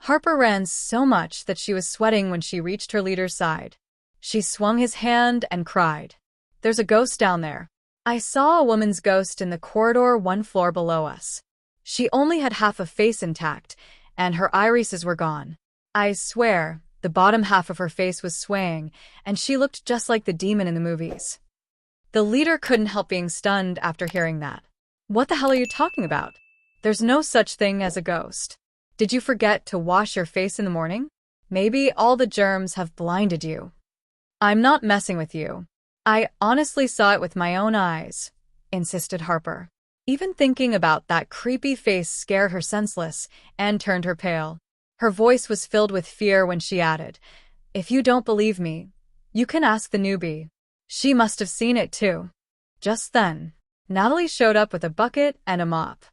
Harper ran so much that she was sweating when she reached her leader's side. She swung his hand and cried, "There's a ghost down there. I saw a woman's ghost in the corridor 1 floor below us. She only had half a face intact, and her irises were gone. I swear, the bottom half of her face was swaying, and she looked just like the demon in the movies." The leader couldn't help being stunned after hearing that. "What the hell are you talking about? There's no such thing as a ghost. Did you forget to wash your face in the morning? Maybe all the germs have blinded you." "I'm not messing with you. I honestly saw it with my own eyes," insisted Harper. Even thinking about that creepy face scared her senseless and turned her pale. Her voice was filled with fear when she added, "If you don't believe me, you can ask the newbie. She must have seen it too." Just then, Natalie showed up with a bucket and a mop.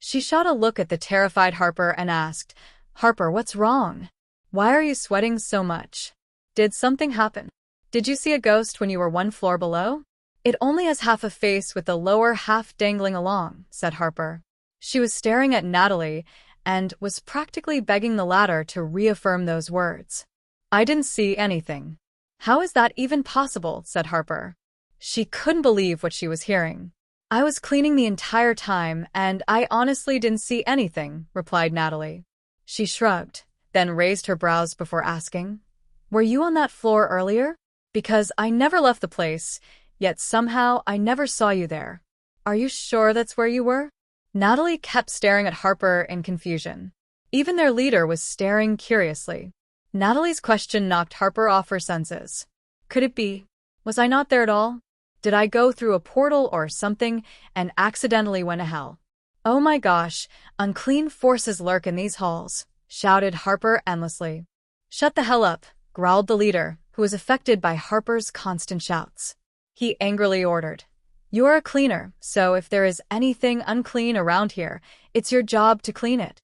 She shot a look at the terrified Harper and asked, "Harper, what's wrong? Why are you sweating so much? Did something happen? Did you see a ghost when you were 1 floor below?" "It only has half a face with the lower half dangling along," said Harper. She was staring at Natalie and was practically begging the latter to reaffirm those words. "I didn't see anything." "How is that even possible?" said Harper. She couldn't believe what she was hearing. "I was cleaning the entire time, and I honestly didn't see anything," replied Natalie. She shrugged, then raised her brows before asking, "Were you on that floor earlier? Because I never left the place, yet somehow I never saw you there. Are you sure that's where you were?" Natalie kept staring at Harper in confusion. Even their leader was staring curiously. Natalie's question knocked Harper off her senses. "Could it be? Was I not there at all? Did I go through a portal or something and accidentally went to hell?" "Oh my gosh, unclean forces lurk in these halls," shouted Harper endlessly. "Shut the hell up," growled the leader, who was affected by Harper's constant shouts. He angrily ordered, "You're a cleaner, so if there is anything unclean around here, it's your job to clean it."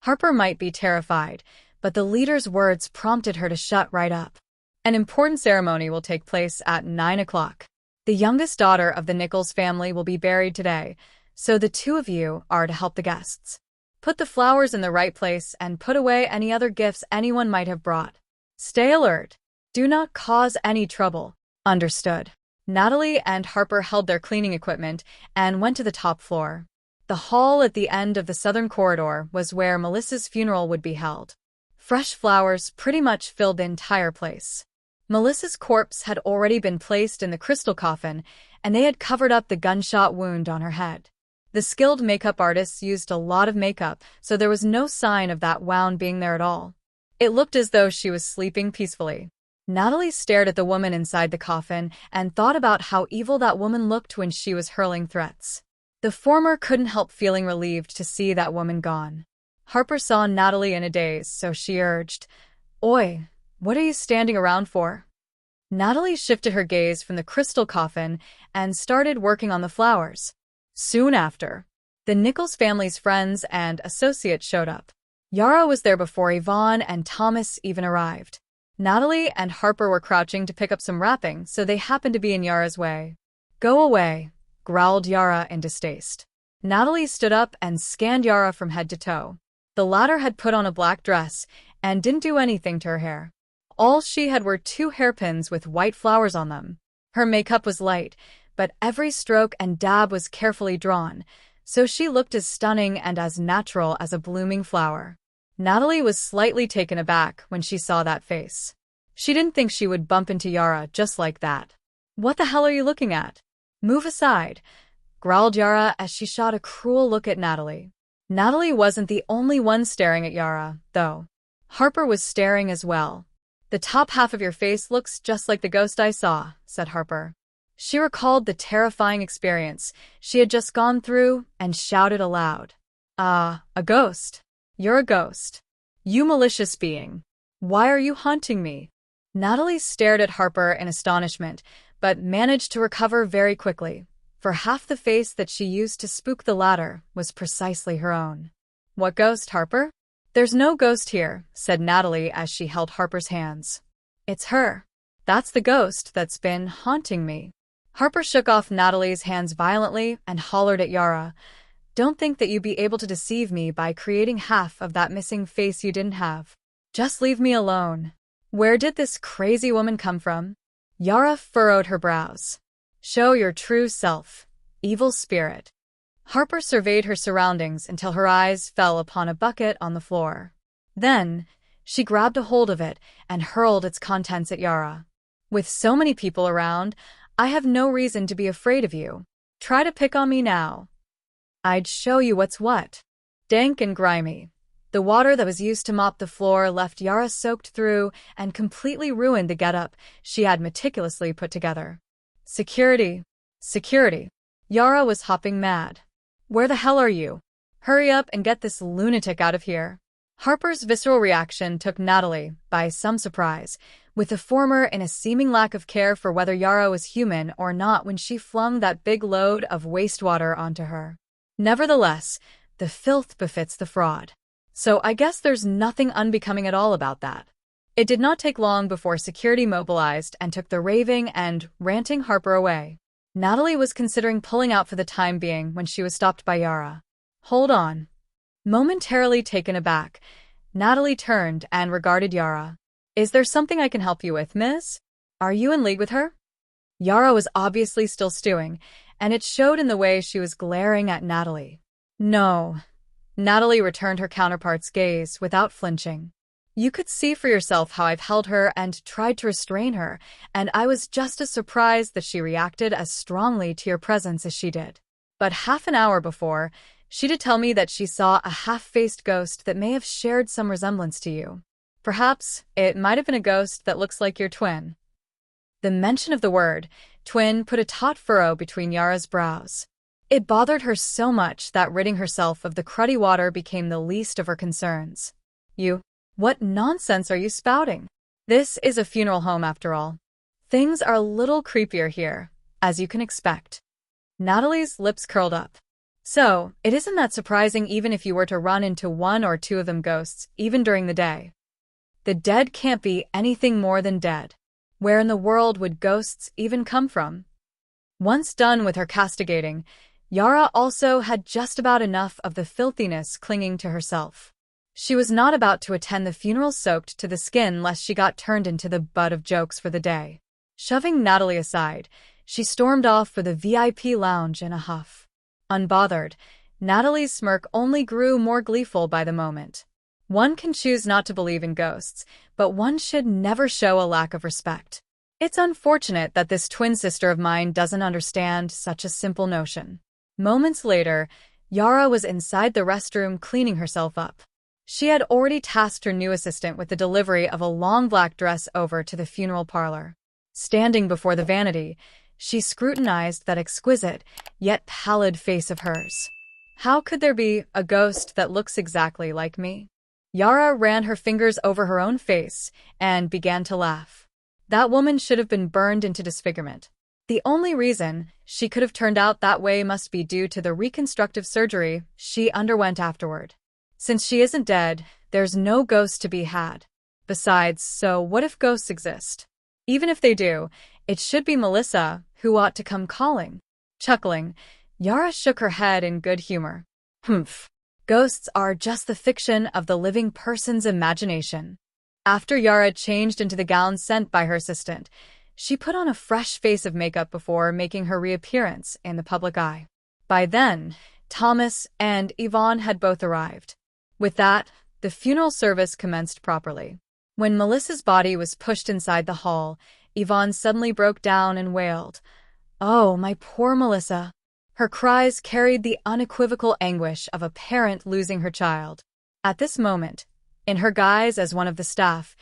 Harper might be terrified, but the leader's words prompted her to shut right up. "An important ceremony will take place at 9 o'clock. The youngest daughter of the Nichols family will be buried today, so the two of you are to help the guests. Put the flowers in the right place and put away any other gifts anyone might have brought. Stay alert. Do not cause any trouble." "Understood." Natalie and Harper held their cleaning equipment and went to the top floor. The hall at the end of the southern corridor was where Melissa's funeral would be held. Fresh flowers pretty much filled the entire place. Melissa's corpse had already been placed in the crystal coffin, and they had covered up the gunshot wound on her head. The skilled makeup artists used a lot of makeup, so there was no sign of that wound being there at all. It looked as though she was sleeping peacefully. Natalie stared at the woman inside the coffin and thought about how evil that woman looked when she was hurling threats. The former couldn't help feeling relieved to see that woman gone. Harper saw Natalie in a daze, so she urged, "Oi, what are you standing around for?" Natalie shifted her gaze from the crystal coffin and started working on the flowers. Soon after, the Nichols family's friends and associates showed up. Yara was there before Yvonne and Thomas even arrived. Natalie and Harper were crouching to pick up some wrapping, so they happened to be in Yara's way. "Go away," growled Yara in distaste. Natalie stood up and scanned Yara from head to toe. The latter had put on a black dress and didn't do anything to her hair. All she had were 2 hairpins with white flowers on them. Her makeup was light, but every stroke and dab was carefully drawn, so she looked as stunning and as natural as a blooming flower. Natalie was slightly taken aback when she saw that face. She didn't think she would bump into Yara just like that. "What the hell are you looking at? Move aside," growled Yara as she shot a cruel look at Natalie. Natalie wasn't the only one staring at Yara, though. Harper was staring as well. "The top half of your face looks just like the ghost I saw," said Harper. She recalled the terrifying experience she had just gone through and shouted aloud, "Ah, a ghost. You're a ghost. You malicious being. Why are you haunting me?" Natalie stared at Harper in astonishment, but managed to recover very quickly, for half the face that she used to spook the latter was precisely her own. "What ghost, Harper?" "There's no ghost here," said Natalie as she held Harper's hands. "It's her. That's the ghost that's been haunting me." Harper shook off Natalie's hands violently and hollered at Yara, Don't think that you'd be able to deceive me by creating half of that missing face you didn't have. Just leave me alone. Where did this crazy woman come from? Yara furrowed her brows. Show your true self, evil spirit. Harper surveyed her surroundings until her eyes fell upon a bucket on the floor. Then, she grabbed a hold of it and hurled its contents at Yara. With so many people around, I have no reason to be afraid of you. Try to pick on me now. I'd show you what's what. Dank and grimy. The water that was used to mop the floor left Yara soaked through and completely ruined the getup she had meticulously put together. Security. Security. Yara was hopping mad. Where the hell are you? Hurry up and get this lunatic out of here. Harper's visceral reaction took Natalie by some surprise, with the former in a seeming lack of care for whether Yara was human or not when she flung that big load of wastewater onto her. Nevertheless, the filth befits the fraud. So I guess there's nothing unbecoming at all about that. It did not take long before security mobilized and took the raving and ranting Harper away. Natalie was considering pulling out for the time being when she was stopped by Yara. Hold on. Momentarily taken aback, Natalie turned and regarded Yara. Is there something I can help you with, miss? Are you in league with her? Yara was obviously still stewing, and it showed in the way she was glaring at Natalie. No. Natalie returned her counterpart's gaze without flinching. You could see for yourself how I've held her and tried to restrain her, and I was just as surprised that she reacted as strongly to your presence as she did. But half an hour before, she did tell me that she saw a half-faced ghost that may have shared some resemblance to you. Perhaps it might have been a ghost that looks like your twin. The mention of the word twin put a taut furrow between Yara's brows. It bothered her so much that ridding herself of the cruddy water became the least of her concerns. What nonsense are you spouting? This is a funeral home after all. Things are a little creepier here, as you can expect. Natalie's lips curled up. So, it isn't that surprising even if you were to run into one or two of them ghosts, even during the day. The dead can't be anything more than dead. Where in the world would ghosts even come from? Once done with her castigating, Yara also had just about enough of the filthiness clinging to herself. She was not about to attend the funeral soaked to the skin lest she got turned into the butt of jokes for the day. Shoving Natalie aside, she stormed off for the VIP lounge in a huff. Unbothered, Natalie's smirk only grew more gleeful by the moment. One can choose not to believe in ghosts, but one should never show a lack of respect. It's unfortunate that this twin sister of mine doesn't understand such a simple notion. Moments later, Yara was inside the restroom cleaning herself up. She had already tasked her new assistant with the delivery of a long black dress over to the funeral parlor. Standing before the vanity, she scrutinized that exquisite, yet pallid face of hers. How could there be a ghost that looks exactly like me? Yara ran her fingers over her own face and began to laugh. That woman should have been burned into disfigurement. The only reason she could have turned out that way must be due to the reconstructive surgery she underwent afterward. Since she isn't dead, there's no ghost to be had. Besides, so what if ghosts exist? Even if they do, it should be Melissa who ought to come calling. Chuckling, Yara shook her head in good humor. Humph. Ghosts are just the fiction of the living person's imagination. After Yara changed into the gown sent by her assistant, she put on a fresh face of makeup before making her reappearance in the public eye. By then, Thomas and Yvonne had both arrived. With that, the funeral service commenced properly. When Melissa's body was pushed inside the hall, Yvonne suddenly broke down and wailed, "Oh, my poor Melissa." Her cries carried the unequivocal anguish of a parent losing her child. At this moment, in her guise as one of the staff,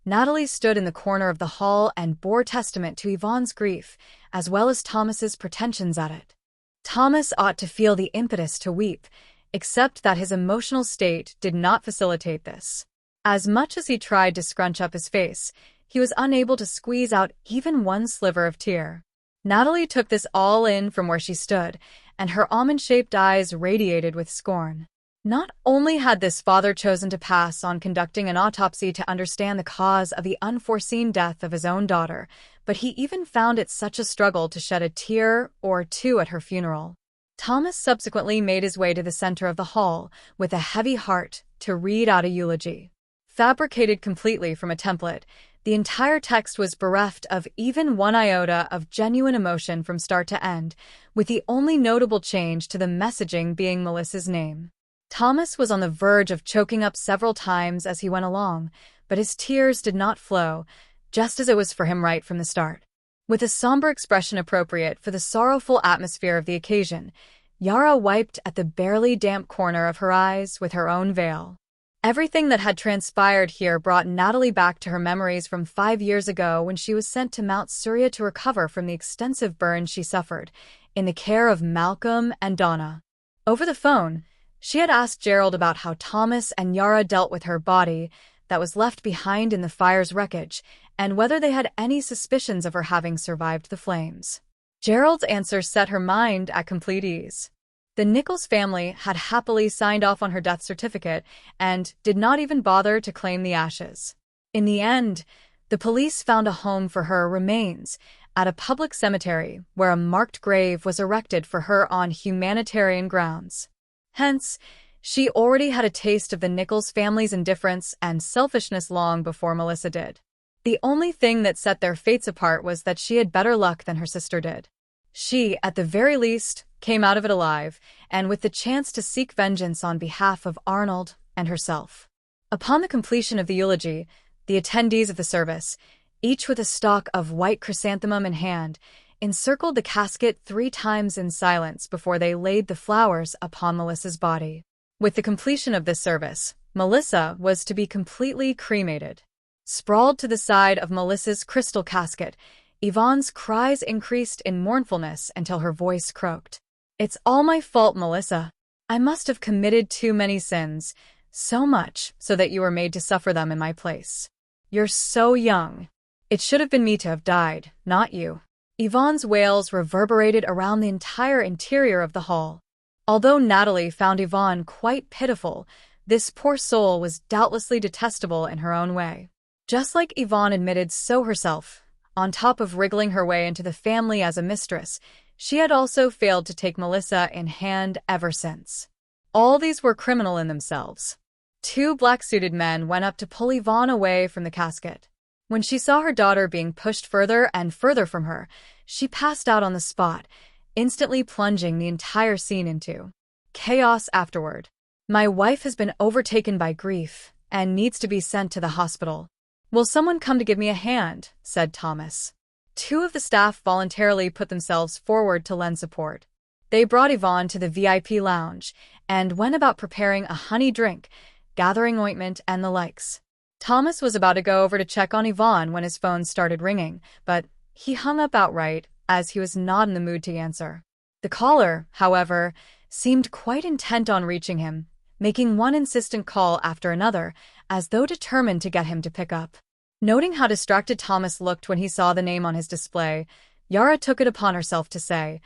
Natalie stood in the corner of the hall and bore testament to Yvonne's grief, as well as Thomas's pretensions at it. Thomas ought to feel the impetus to weep, except that his emotional state did not facilitate this. As much as he tried to scrunch up his face, he was unable to squeeze out even one sliver of tear. Natalie took this all in from where she stood, and her almond-shaped eyes radiated with scorn. Not only had this father chosen to pass on conducting an autopsy to understand the cause of the unforeseen death of his own daughter, but he even found it such a struggle to shed a tear or two at her funeral. Thomas subsequently made his way to the center of the hall with a heavy heart to read out a eulogy. Fabricated completely from a template, the entire text was bereft of even one iota of genuine emotion from start to end, with the only notable change to the messaging being Melissa's name. Thomas was on the verge of choking up several times as he went along, but his tears did not flow, just as it was for him right from the start. With a somber expression appropriate for the sorrowful atmosphere of the occasion, Yara wiped at the barely damp corner of her eyes with her own veil. Everything that had transpired here brought Natalie back to her memories from 5 years ago when she was sent to Mount Surya to recover from the extensive burns she suffered, in the care of Malcolm and Donna. Over the phone, she had asked Gerald about how Thomas and Yara dealt with her body that was left behind in the fire's wreckage, and whether they had any suspicions of her having survived the flames. Gerald's answer set her mind at complete ease. The Nichols family had happily signed off on her death certificate and did not even bother to claim the ashes. In the end, the police found a home for her remains at a public cemetery where a marked grave was erected for her on humanitarian grounds. Hence, she already had a taste of the Nichols family's indifference and selfishness long before Melissa did. The only thing that set their fates apart was that she had better luck than her sister did. She, at the very least, came out of it alive, and with the chance to seek vengeance on behalf of Arnold and herself. Upon the completion of the eulogy, the attendees of the service, each with a stalk of white chrysanthemum in hand, encircled the casket 3 times in silence before they laid the flowers upon Melissa's body. With the completion of this service, Melissa was to be completely cremated. Sprawled to the side of Melissa's crystal casket, Yvonne's cries increased in mournfulness until her voice croaked. "It's all my fault, Melissa. I must have committed too many sins, so much so that you were made to suffer them in my place. You're so young. It should have been me to have died, not you." Yvonne's wails reverberated around the entire interior of the hall. Although Natalie found Yvonne quite pitiful, this poor soul was doubtlessly detestable in her own way. Just like Yvonne admitted so herself, on top of wriggling her way into the family as a mistress, she had also failed to take Melissa in hand ever since. All these were criminal in themselves. 2 black-suited men went up to pull Yvonne away from the casket. When she saw her daughter being pushed further and further from her, she passed out on the spot, instantly plunging the entire scene into chaos afterward. "My wife has been overtaken by grief and needs to be sent to the hospital. Will someone come to give me a hand?" said Thomas. 2 of the staff voluntarily put themselves forward to lend support. They brought Yvonne to the VIP lounge and went about preparing a honey drink, gathering ointment, and the likes. Thomas was about to go over to check on Yvonne when his phone started ringing, but he hung up outright as he was not in the mood to answer. The caller, however, seemed quite intent on reaching him, making one insistent call after another, as though determined to get him to pick up. Noting how distracted Thomas looked when he saw the name on his display, Yara took it upon herself to say,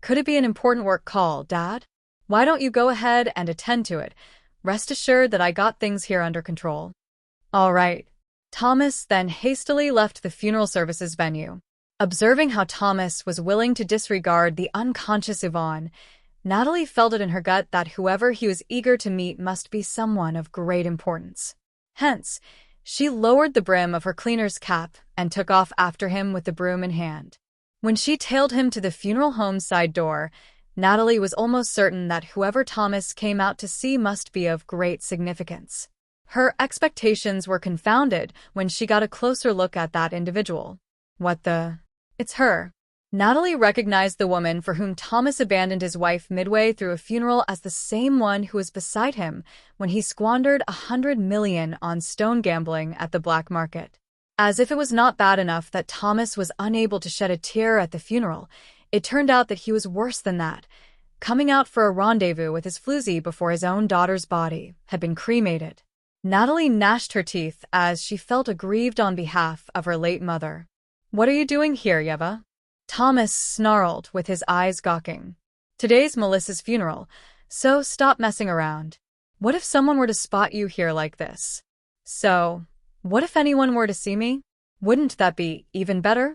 "Could it be an important work call, Dad? Why don't you go ahead and attend to it? Rest assured that I got things here under control." "All right." Thomas then hastily left the funeral services venue. Observing how Thomas was willing to disregard the unconscious Yvonne, Natalie felt it in her gut that whoever he was eager to meet must be someone of great importance. Hence, she lowered the brim of her cleaner's cap and took off after him with the broom in hand. When she tailed him to the funeral home's side door, Natalie was almost certain that whoever Thomas came out to see must be of great significance. Her expectations were confounded when she got a closer look at that individual. "What the? It's her." Natalie recognized the woman for whom Thomas abandoned his wife midway through a funeral as the same one who was beside him when he squandered $100 million on stone gambling at the black market. As if it was not bad enough that Thomas was unable to shed a tear at the funeral, it turned out that he was worse than that, coming out for a rendezvous with his floozy before his own daughter's body had been cremated. Natalie gnashed her teeth as she felt aggrieved on behalf of her late mother. "What are you doing here, Yeva?" Thomas snarled with his eyes gawking. "Today's Melissa's funeral, so stop messing around. What if someone were to spot you here like this? So, what if anyone were to see me? Wouldn't that be even better?"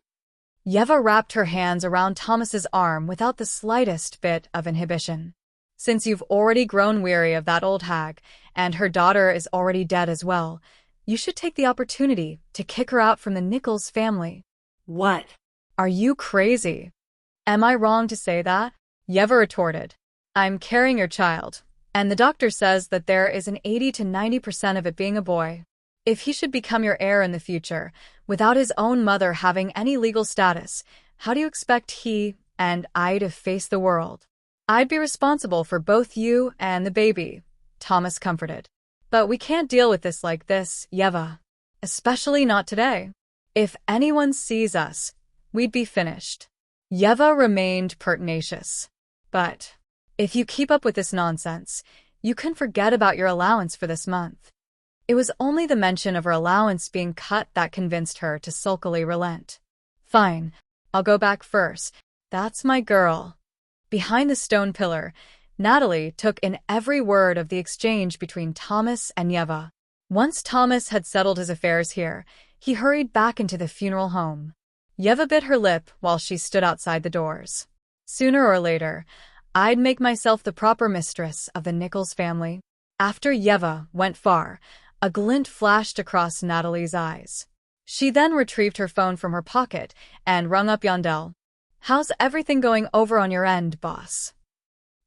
Yeva wrapped her hands around Thomas's arm without the slightest bit of inhibition. Since you've already grown weary of that old hag, and her daughter is already dead as well, you should take the opportunity to kick her out from the Nichols family. What? Are you crazy? Am I wrong to say that? Yeva retorted. I'm carrying your child, and the doctor says that there is an 80 to 90% of it being a boy. If he should become your heir in the future, without his own mother having any legal status, how do you expect he and I to face the world? I'd be responsible for both you and the baby, Thomas comforted. But we can't deal with this like this, Yeva. Especially not today. If anyone sees us, we'd be finished. Yeva remained pertinacious. But if you keep up with this nonsense, you can forget about your allowance for this month. It was only the mention of her allowance being cut that convinced her to sulkily relent. Fine, I'll go back first. That's my girl. Behind the stone pillar, Natalie took in every word of the exchange between Thomas and Yeva. Once Thomas had settled his affairs here, he hurried back into the funeral home. Yeva bit her lip while she stood outside the doors. Sooner or later, I'd make myself the proper mistress of the Nichols family. After Yeva went far, a glint flashed across Natalie's eyes. She then retrieved her phone from her pocket and rung up Yondell. How's everything going over on your end, boss?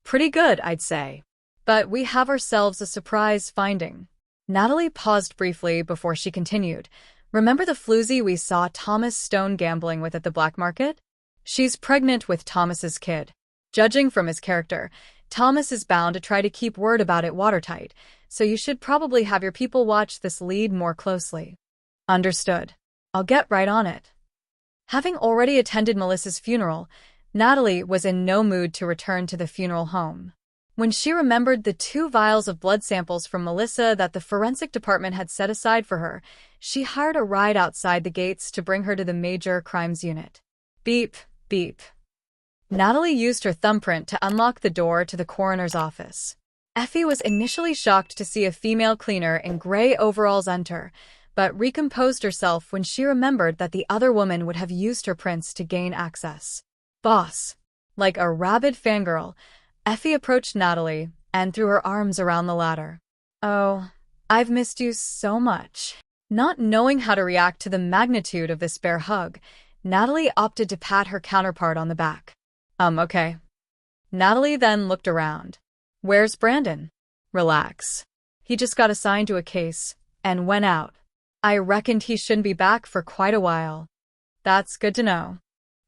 Pretty good, I'd say. But we have ourselves a surprise finding. Natalie paused briefly before she continued. Remember the floozy we saw Thomas Stone gambling with at the black market? She's pregnant with Thomas's kid. Judging from his character, Thomas is bound to try to keep word about it watertight, so you should probably have your people watch this lead more closely. Understood. I'll get right on it. Having already attended Melissa's funeral, Natalie was in no mood to return to the funeral home. When she remembered the 2 vials of blood samples from Melissa that the forensic department had set aside for her, she hired a ride outside the gates to bring her to the major crimes unit. Beep, beep. Natalie used her thumbprint to unlock the door to the coroner's office. Effie was initially shocked to see a female cleaner in gray overalls enter, but recomposed herself when she remembered that the other woman would have used her prints to gain access. Boss. Like a rabid fangirl, Effie approached Natalie and threw her arms around the latter. Oh, I've missed you so much. Not knowing how to react to the magnitude of this bear hug, Natalie opted to pat her counterpart on the back. Okay. Natalie then looked around. Where's Brandon? Relax. He just got assigned to a case and went out. I reckoned he shouldn't be back for quite a while. That's good to know.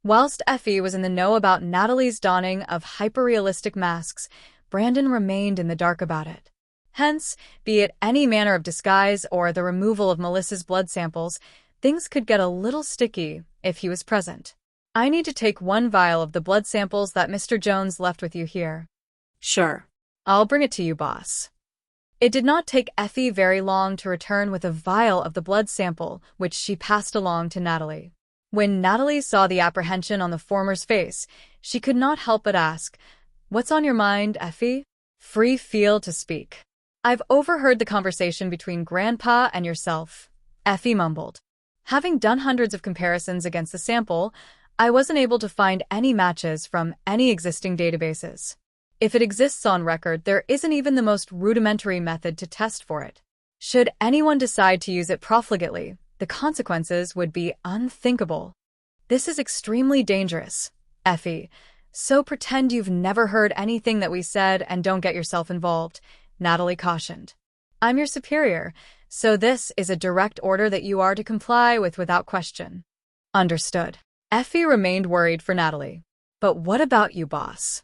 Whilst Effie was in the know about Natalie's donning of hyper-realistic masks, Brandon remained in the dark about it. Hence, be it any manner of disguise or the removal of Melissa's blood samples, things could get a little sticky if he was present. I need to take 1 vial of the blood samples that Mr. Jones left with you here. Sure. I'll bring it to you, boss. It did not take Effie very long to return with a vial of the blood sample, which she passed along to Natalie. When Natalie saw the apprehension on the former's face, she could not help but ask, What's on your mind, Effie? Free field to speak. I've overheard the conversation between Grandpa and yourself, Effie mumbled. Having done hundreds of comparisons against the sample, I wasn't able to find any matches from any existing databases. If it exists on record, there isn't even the most rudimentary method to test for it. Should anyone decide to use it profligately, the consequences would be unthinkable. This is extremely dangerous, Effie, so pretend you've never heard anything that we said and don't get yourself involved, Natalie cautioned. I'm your superior, so this is a direct order that you are to comply with without question. Understood. Effie remained worried for Natalie. But what about you, boss?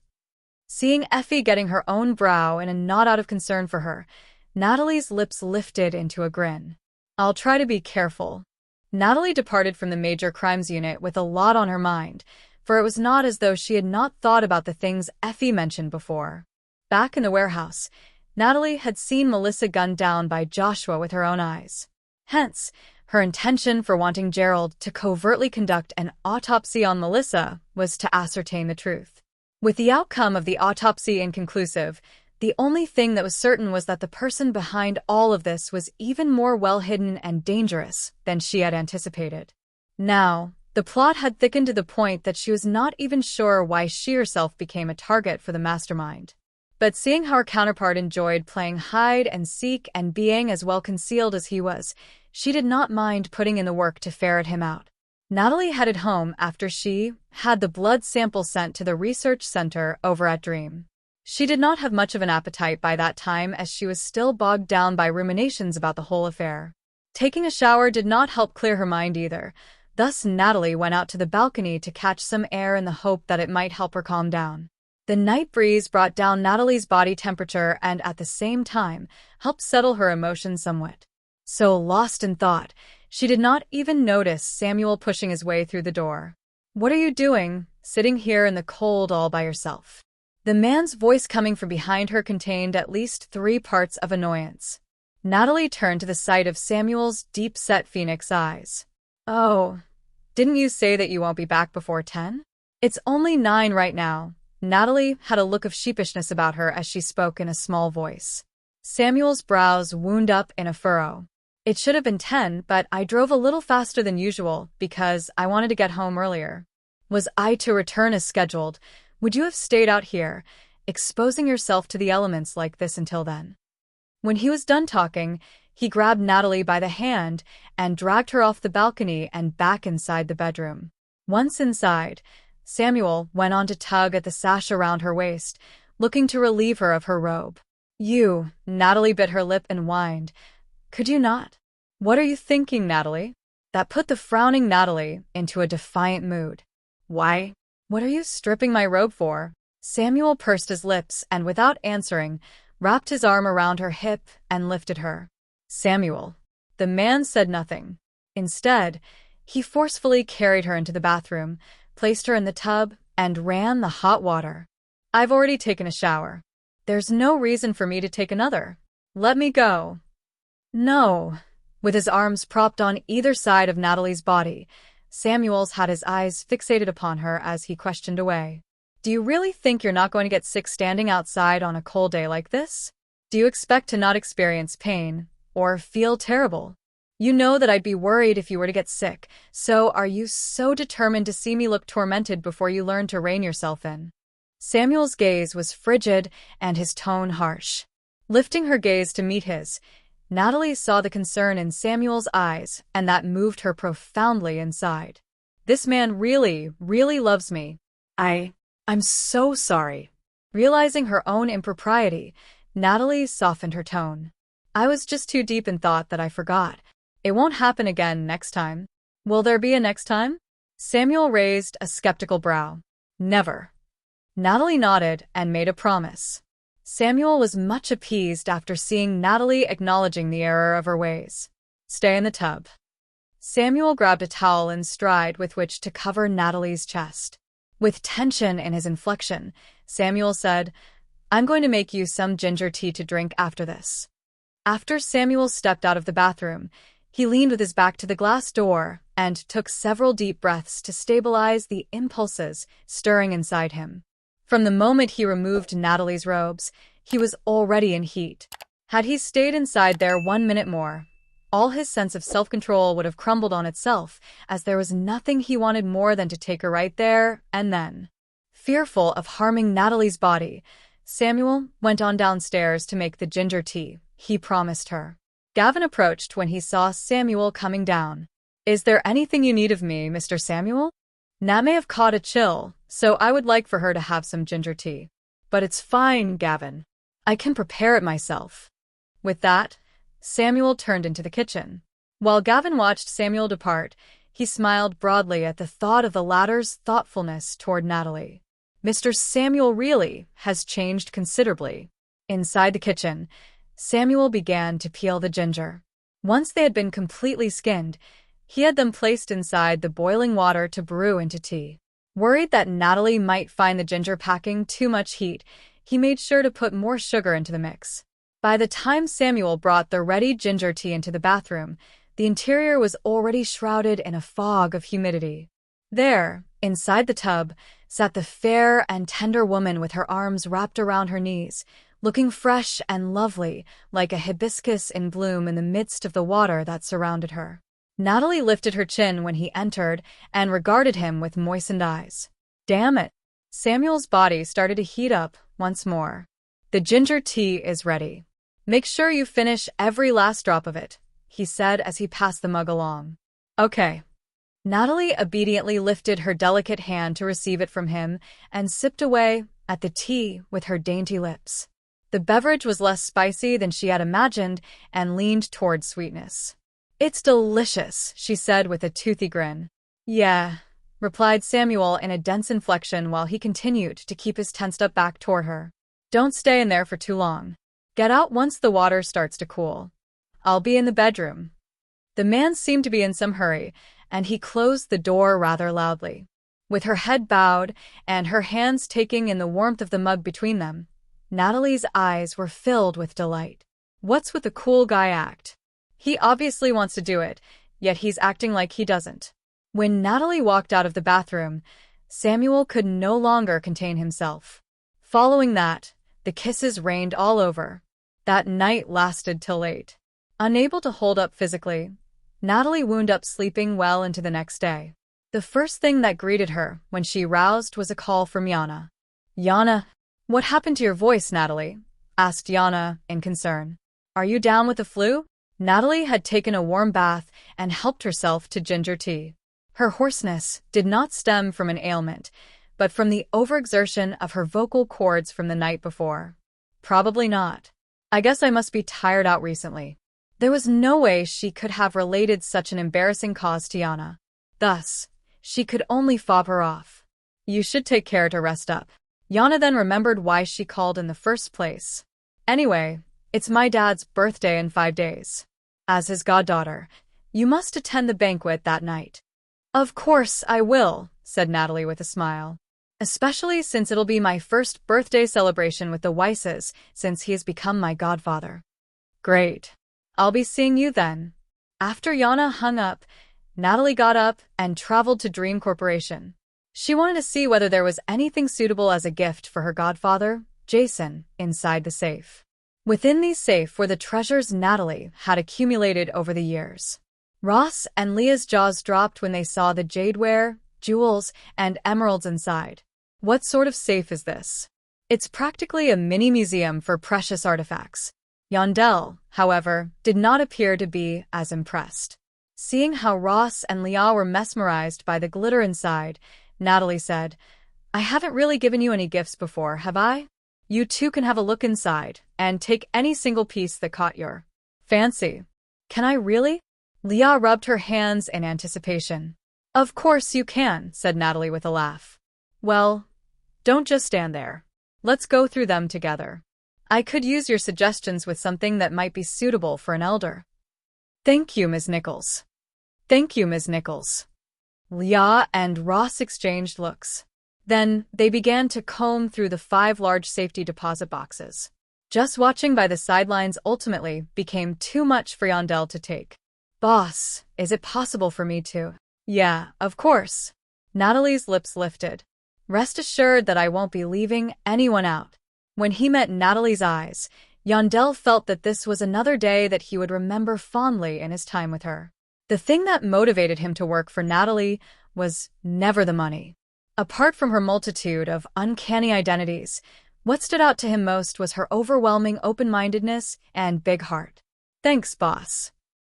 Seeing Effie getting her own brow in a nod out of concern for her, Natalie's lips lifted into a grin. I'll try to be careful. Natalie departed from the major crimes unit with a lot on her mind, for it was not as though she had not thought about the things Effie mentioned before. Back in the warehouse, Natalie had seen Melissa gunned down by Joshua with her own eyes. Hence, her intention for wanting Gerald to covertly conduct an autopsy on Melissa was to ascertain the truth. With the outcome of the autopsy inconclusive, the only thing that was certain was that the person behind all of this was even more well-hidden and dangerous than she had anticipated. Now, The plot had thickened to the point that she was not even sure why she herself became a target for the mastermind. But seeing how her counterpart enjoyed playing hide and seek and being as well concealed as he was, she did not mind putting in the work to ferret him out. Natalie headed home after she had the blood sample sent to the research center over at Dream. She did not have much of an appetite by that time as she was still bogged down by ruminations about the whole affair. Taking a shower did not help clear her mind either. Thus, Natalie went out to the balcony to catch some air in the hope that it might help her calm down. The night breeze brought down Natalie's body temperature and, at the same time, helped settle her emotions somewhat. So lost in thought, she did not even notice Samuel pushing his way through the door. "What are you doing, sitting here in the cold all by yourself?" The man's voice coming from behind her contained at least 3 parts of annoyance. Natalie turned to the sight of Samuel's deep-set phoenix eyes. "Oh, didn't you say that you won't be back before 10? It's only 9 right now." Natalie had a look of sheepishness about her as she spoke in a small voice. Samuel's brows wound up in a furrow. "It should have been 10, but I drove a little faster than usual because I wanted to get home earlier. Was I to return as scheduled, would you have stayed out here, exposing yourself to the elements like this until then?" When he was done talking, he grabbed Natalie by the hand and dragged her off the balcony and back inside the bedroom. Once inside, Samuel went on to tug at the sash around her waist, looking to relieve her of her robe. "You," Natalie bit her lip and whined. "Could you not?" "What are you thinking, Natalie?" That put the frowning Natalie into a defiant mood. "Why? What are you stripping my robe for?" Samuel pursed his lips and, without answering, wrapped his arm around her hip and lifted her. "Samuel." The man said nothing. Instead, he forcefully carried her into the bathroom, placed her in the tub, and ran the hot water. "I've already taken a shower. There's no reason for me to take another. Let me go." "No." With his arms propped on either side of Natalie's body, Samuel's had his eyes fixated upon her as he questioned away. "Do you really think you're not going to get sick standing outside on a cold day like this? Do you expect to not experience pain or feel terrible? You know that I'd be worried if you were to get sick, so are you so determined to see me look tormented before you learn to rein yourself in?" Samuel's gaze was frigid and his tone harsh. Lifting her gaze to meet his, Natalie saw the concern in Samuel's eyes, and that moved her profoundly inside. "This man really, really loves me. I'm so sorry." Realizing her own impropriety, Natalie softened her tone. "I was just too deep in thought that I forgot. It won't happen again next time." "Will there be a next time?" Samuel raised a skeptical brow. "Never." Natalie nodded and made a promise. Samuel was much appeased after seeing Natalie acknowledging the error of her ways. "Stay in the tub." Samuel grabbed a towel in stride with which to cover Natalie's chest. With tension in his inflection, Samuel said, "I'm going to make you some ginger tea to drink after this." After Samuel stepped out of the bathroom, he leaned with his back to the glass door and took several deep breaths to stabilize the impulses stirring inside him. From the moment he removed Natalie's robes, he was already in heat. Had he stayed inside there 1 minute more, all his sense of self-control would have crumbled on itself, as there was nothing he wanted more than to take her right there and then. Fearful of harming Natalie's body, Samuel went on downstairs to make the ginger tea he promised her. Gavin approached when he saw Samuel coming down. "Is there anything you need of me, Mr. Samuel?" Nat may have caught a chill, so I would like for her to have some ginger tea. "But it's fine, Gavin. I can prepare it myself." With that, Samuel turned into the kitchen. While Gavin watched Samuel depart, he smiled broadly at the thought of the latter's thoughtfulness toward Natalie. Mr. Samuel really has changed considerably. Inside the kitchen, Samuel began to peel the ginger. Once they had been completely skinned, he had them placed inside the boiling water to brew into tea. Worried that Natalie might find the ginger packing too much heat, he made sure to put more sugar into the mix. By the time Samuel brought the ready ginger tea into the bathroom, the interior was already shrouded in a fog of humidity. There, inside the tub, sat the fair and tender woman with her arms wrapped around her knees, looking fresh and lovely, like a hibiscus in bloom in the midst of the water that surrounded her. Natalie lifted her chin when he entered and regarded him with moistened eyes. Damn it. Samuel's body started to heat up once more. The ginger tea is ready. Make sure you finish every last drop of it, he said as he passed the mug along. Okay. Natalie obediently lifted her delicate hand to receive it from him and sipped away at the tea with her dainty lips. The beverage was less spicy than she had imagined and leaned toward sweetness. It's delicious, she said with a toothy grin. Yeah, replied Samuel in a dense inflection while he continued to keep his tensed-up back toward her. Don't stay in there for too long. Get out once the water starts to cool. I'll be in the bedroom. The man seemed to be in some hurry, and he closed the door rather loudly. With her head bowed and her hands taking in the warmth of the mug between them, Natalie's eyes were filled with delight. What's with the cool guy act? He obviously wants to do it, yet he's acting like he doesn't. When Natalie walked out of the bathroom, Samuel could no longer contain himself. Following that, the kisses rained all over. That night lasted till late. Unable to hold up physically, Natalie wound up sleeping well into the next day. The first thing that greeted her when she roused was a call from Yana. Yana, what happened to your voice, Natalie? Asked Yana in concern. Are you down with the flu? Natalie had taken a warm bath and helped herself to ginger tea. Her hoarseness did not stem from an ailment, but from the overexertion of her vocal cords from the night before. Probably not. I guess I must be tired out recently. There was no way she could have related such an embarrassing cause to Yana. Thus, she could only fob her off. You should take care to rest up. Yana then remembered why she called in the first place. Anyway, it's my dad's birthday in 5 days. As his goddaughter, you must attend the banquet that night. Of course I will, said Natalie with a smile. Especially since it'll be my first birthday celebration with the Weisses since he has become my godfather. Great. I'll be seeing you then. After Yana hung up, Natalie got up and traveled to Dream Corporation. She wanted to see whether there was anything suitable as a gift for her godfather, Jason, inside the safe. Within these safe were the treasures Natalie had accumulated over the years. Ross and Leah's jaws dropped when they saw the jadeware, jewels, and emeralds inside. What sort of safe is this? It's practically a mini museum for precious artifacts. Yandel, however, did not appear to be as impressed. Seeing how Ross and Leah were mesmerized by the glitter inside, Natalie said, I haven't really given you any gifts before, have I? You two can have a look inside and take any single piece that caught your fancy. Can I really? Leah rubbed her hands in anticipation. Of course you can, said Natalie with a laugh. Well, don't just stand there. Let's go through them together. I could use your suggestions with something that might be suitable for an elder. Thank you, Ms. Nichols. Thank you, Ms. Nichols. Leah and Ross exchanged looks. Then they began to comb through the 5 large safety deposit boxes. Just watching by the sidelines ultimately became too much for Yandel to take. Boss, is it possible for me to? Yeah, of course. Natalie's lips lifted. Rest assured that I won't be leaving anyone out. When he met Natalie's eyes, Yandel felt that this was another day that he would remember fondly in his time with her. The thing that motivated him to work for Natalie was never the money. Apart from her multitude of uncanny identities, what stood out to him most was her overwhelming open-mindedness and big heart. Thanks, boss.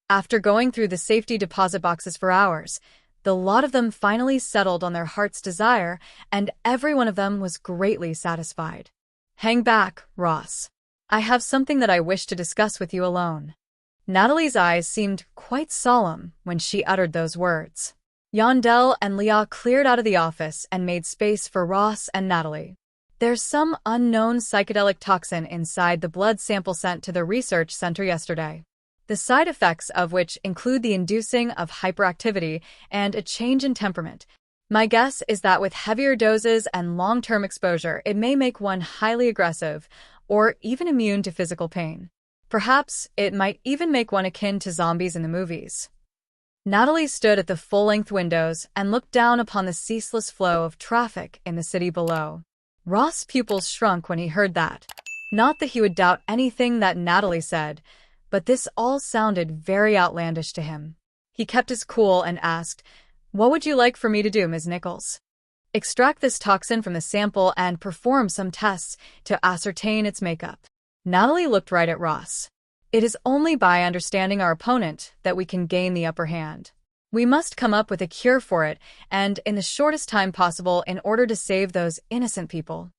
After going through the safety deposit boxes for hours, the lot of them finally settled on their heart's desire, and every one of them was greatly satisfied. Hang back, Ross. I have something that I wish to discuss with you alone. Natalie's eyes seemed quite solemn when she uttered those words. Yandel and Leah cleared out of the office and made space for Ross and Natalie. There's some unknown psychedelic toxin inside the blood sample sent to the research center yesterday. The side effects of which include the inducing of hyperactivity and a change in temperament. My guess is that with heavier doses and long-term exposure, it may make one highly aggressive or even immune to physical pain. Perhaps it might even make one akin to zombies in the movies. Natalie stood at the full-length windows and looked down upon the ceaseless flow of traffic in the city below. Ross' pupils shrunk when he heard that. Not that he would doubt anything that Natalie said, but this all sounded very outlandish to him. He kept his cool and asked, "What would you like for me to do, Ms. Nichols?" "Extract this toxin from the sample and perform some tests to ascertain its makeup." Natalie looked right at Ross. "It is only by understanding our opponent that we can gain the upper hand. We must come up with a cure for it, and in the shortest time possible in order to save those innocent people."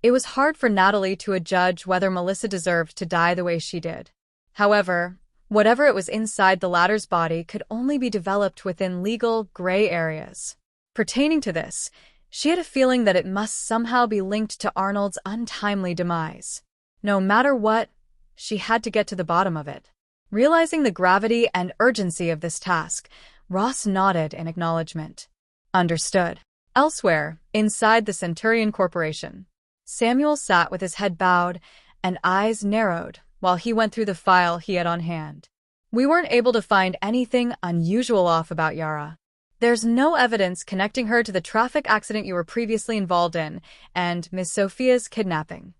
It was hard for Natalie to adjudge whether Melissa deserved to die the way she did. However, whatever it was inside the latter's body could only be developed within legal gray areas. Pertaining to this, she had a feeling that it must somehow be linked to Arnold's untimely demise. No matter what, she had to get to the bottom of it. Realizing the gravity and urgency of this task, Ross nodded in acknowledgement. Understood. Elsewhere, inside the Centurion Corporation, Samuel sat with his head bowed and eyes narrowed while he went through the file he had on hand. "We weren't able to find anything unusual off about Yara. There's no evidence connecting her to the traffic accident you were previously involved in and Miss Sophia's kidnapping."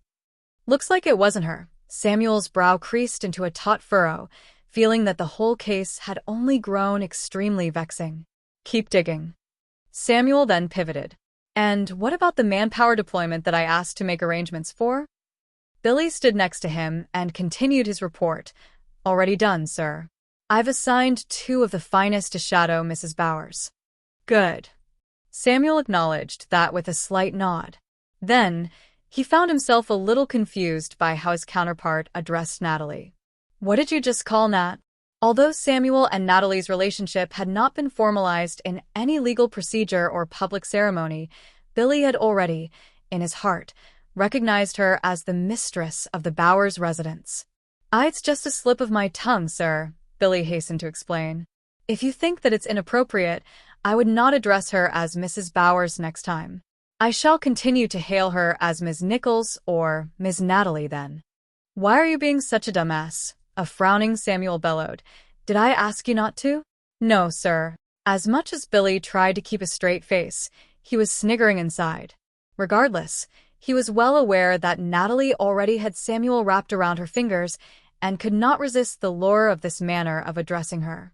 "Looks like it wasn't her." Samuel's brow creased into a taut furrow, feeling that the whole case had only grown extremely vexing. "Keep digging." Samuel then pivoted. "And what about the manpower deployment that I asked to make arrangements for?" Billy stood next to him and continued his report. "Already done, sir. I've assigned 2 of the finest to shadow Mrs. Bowers." "Good." Samuel acknowledged that with a slight nod. Then, he found himself a little confused by how his counterpart addressed Natalie. "What did you just call Nat?" Although Samuel and Natalie's relationship had not been formalized in any legal procedure or public ceremony, Billy had already, in his heart, recognized her as the mistress of the Bowers residence. "It's just a slip of my tongue, sir," Billy hastened to explain. "If you think that it's inappropriate, I would not address her as Mrs. Bowers next time. I shall continue to hail her as Ms. Nichols or Ms. Natalie then." "Why are you being such a dumbass?" a frowning Samuel bellowed. "Did I ask you not to?" "No, sir." As much as Billy tried to keep a straight face, he was sniggering inside. Regardless, he was well aware that Natalie already had Samuel wrapped around her fingers and could not resist the lure of this manner of addressing her.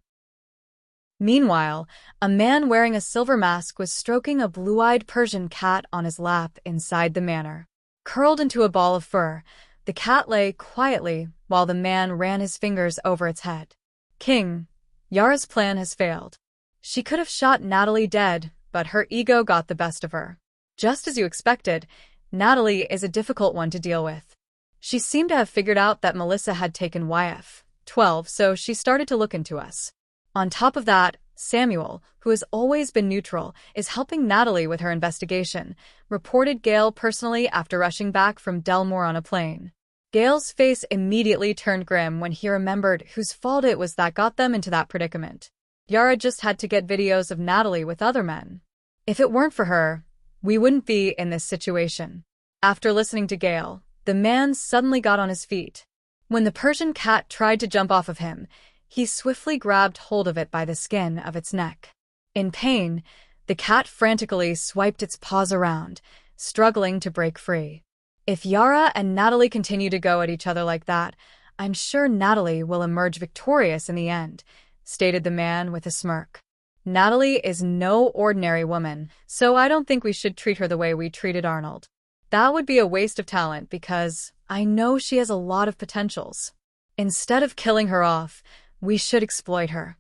Meanwhile, a man wearing a silver mask was stroking a blue-eyed Persian cat on his lap inside the manor. Curled into a ball of fur, the cat lay quietly while the man ran his fingers over its head. "King, Yara's plan has failed. She could have shot Natalie dead, but her ego got the best of her. Just as you expected, Natalie is a difficult one to deal with. She seemed to have figured out that Melissa had taken YF-12, so she started to look into us. On top of that, Samuel, who has always been neutral, is helping Natalie with her investigation," reported Gale personally after rushing back from Delmore on a plane. Gale's face immediately turned grim when he remembered whose fault it was that got them into that predicament. Yara just had to get videos of Natalie with other men. If it weren't for her, we wouldn't be in this situation. After listening to Gale, the man suddenly got on his feet. When the Persian cat tried to jump off of him, he swiftly grabbed hold of it by the skin of its neck. In pain, the cat frantically swiped its paws around, struggling to break free. "If Yara and Natalie continue to go at each other like that, I'm sure Natalie will emerge victorious in the end," stated the man with a smirk. "Natalie is no ordinary woman, so I don't think we should treat her the way we treated Arnold. That would be a waste of talent because I know she has a lot of potentials. Instead of killing her off, we should exploit her."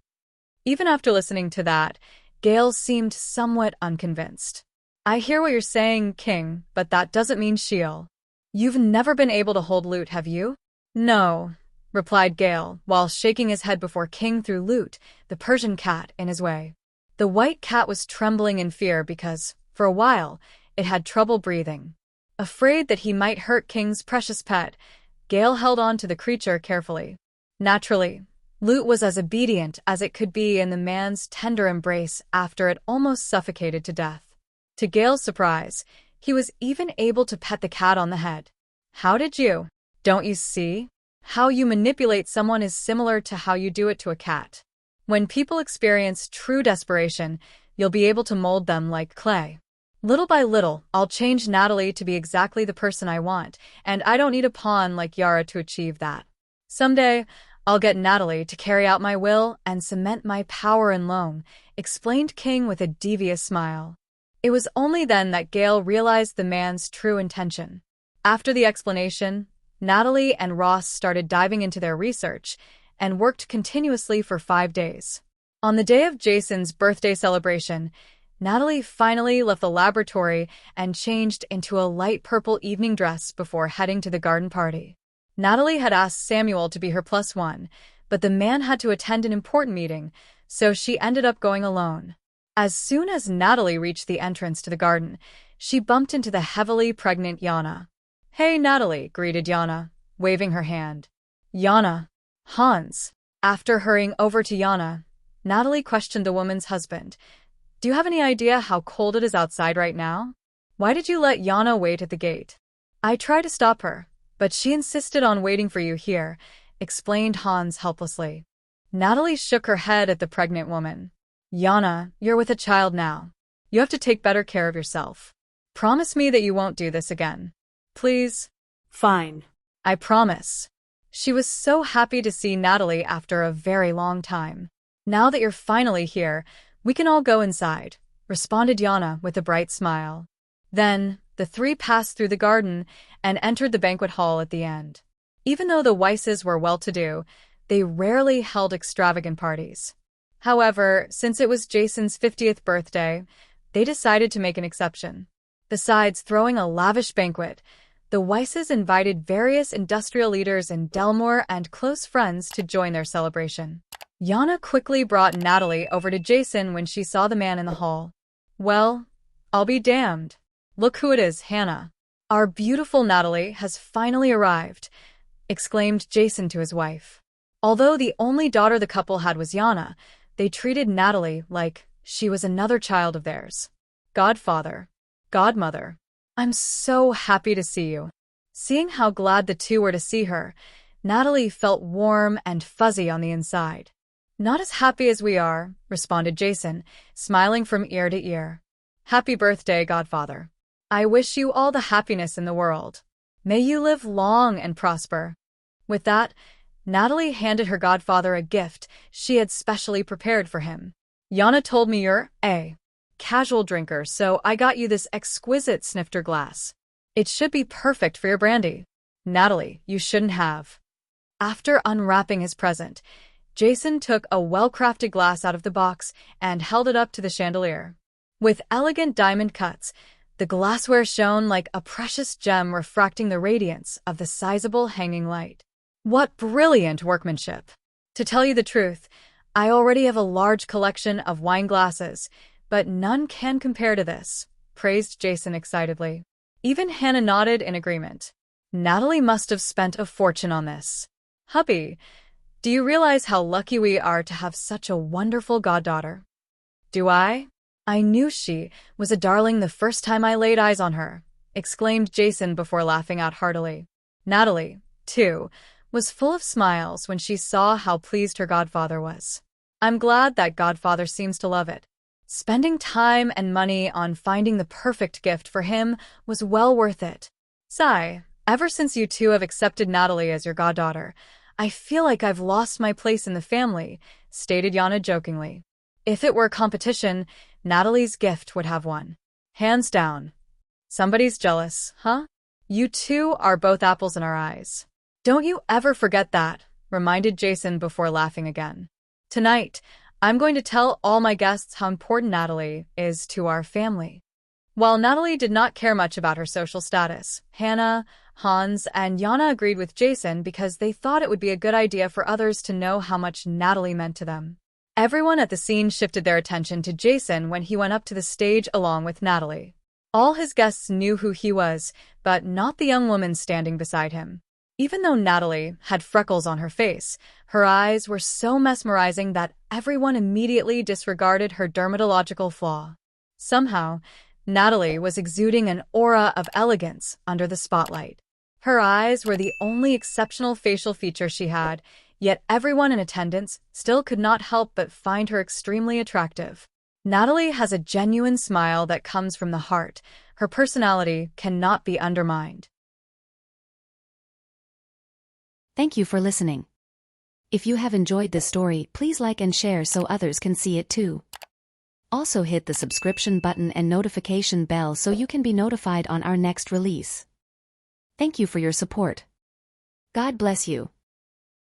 Even after listening to that, Gale seemed somewhat unconvinced. "I hear what you're saying, King, but that doesn't mean she'll." "You've never been able to hold loot, have you?" "No," replied Gale, while shaking his head before King threw Loot, the Persian cat, in his way. The white cat was trembling in fear because, for a while, it had trouble breathing. Afraid that he might hurt King's precious pet, Gale held on to the creature carefully. Naturally, Loot was as obedient as it could be in the man's tender embrace after it almost suffocated to death. To Gale's surprise, he was even able to pet the cat on the head. "How did you? Don't you see? How you manipulate someone is similar to how you do it to a cat. When people experience true desperation, you'll be able to mold them like clay. Little by little, I'll change Natalie to be exactly the person I want, and I don't need a pawn like Yara to achieve that. Someday, I'll get Natalie to carry out my will and cement my power and loan, explained King with a devious smile. It was only then that Gale realized the man's true intention. After the explanation, Natalie and Ross started diving into their research and worked continuously for 5 days. On the day of Jason's birthday celebration, Natalie finally left the laboratory and changed into a light purple evening dress before heading to the garden party. Natalie had asked Samuel to be her +1, but the man had to attend an important meeting, so she ended up going alone. As soon as Natalie reached the entrance to the garden, she bumped into the heavily pregnant Yana. "Hey, Natalie," greeted Yana, waving her hand. "Yana." "Hans." After hurrying over to Yana, Natalie questioned the woman's husband. "Do you have any idea how cold it is outside right now? Why did you let Yana wait at the gate?" "I tried to stop her, but she insisted on waiting for you here," explained Hans helplessly. Natalie shook her head at the pregnant woman. "Yana, you're with a child now. You have to take better care of yourself. Promise me that you won't do this again. Please?" "Fine. "I promise." She was so happy to see Natalie after a very long time. "Now that you're finally here, we can all go inside," responded Yana with a bright smile. Then, the three passed through the garden and entered the banquet hall at the end. Even though the Weisses were well-to-do, they rarely held extravagant parties. However, since it was Jason's 50th birthday, they decided to make an exception. Besides throwing a lavish banquet, the Weisses invited various industrial leaders in Delmore and close friends to join their celebration. Yana quickly brought Natalie over to Jason when she saw the man in the hall. "Well, I'll be damned. Look who it is, Hannah. Our beautiful Natalie has finally arrived," exclaimed Jason to his wife. Although the only daughter the couple had was Yana, they treated Natalie like she was another child of theirs. "Godfather, godmother, I'm so happy to see you." Seeing how glad the two were to see her, Natalie felt warm and fuzzy on the inside. "Not as happy as we are," responded Jason, smiling from ear to ear. "Happy birthday, godfather. I wish you all the happiness in the world. May you live long and prosper." With that, Natalie handed her godfather a gift she had specially prepared for him. "Yana told me you're a casual drinker, so I got you this exquisite snifter glass. It should be perfect for your brandy." "Natalie, you shouldn't have." After unwrapping his present, Jason took a well-crafted glass out of the box and held it up to the chandelier. With elegant diamond cuts, the glassware shone like a precious gem refracting the radiance of the sizable hanging light. "What brilliant workmanship! To tell you the truth, I already have a large collection of wine glasses, but none can compare to this," praised Jason excitedly. Even Hannah nodded in agreement. "Natalie must have spent a fortune on this. Hubby, do you realize how lucky we are to have such a wonderful goddaughter?" "Do I? I knew she was a darling the first time I laid eyes on her," exclaimed Jason before laughing out heartily. Natalie, too, was full of smiles when she saw how pleased her godfather was. "I'm glad that godfather seems to love it. Spending time and money on finding the perfect gift for him was well worth it. Sigh, ever since you two have accepted Natalie as your goddaughter, I feel like I've lost my place in the family," stated Yana jokingly. "If it were competition, Natalie's gift would have won. Hands down. Somebody's jealous, huh? You two are both apples in our eyes. Don't you ever forget that," reminded Jason before laughing again. "Tonight, I'm going to tell all my guests how important Natalie is to our family." While Natalie did not care much about her social status, Hannah, Hans, and Yana agreed with Jason because they thought it would be a good idea for others to know how much Natalie meant to them. Everyone at the scene shifted their attention to Jason when he went up to the stage along with Natalie. All his guests knew who he was, but not the young woman standing beside him. Even though Natalie had freckles on her face, her eyes were so mesmerizing that everyone immediately disregarded her dermatological flaw. Somehow, Natalie was exuding an aura of elegance under the spotlight. Her eyes were the only exceptional facial feature she had, yet everyone in attendance still could not help but find her extremely attractive. Natalie has a genuine smile that comes from the heart. Her personality cannot be undermined. Thank you for listening. If you have enjoyed this story, please like and share so others can see it too. Also hit the subscription button and notification bell so you can be notified on our next release. Thank you for your support. God bless you.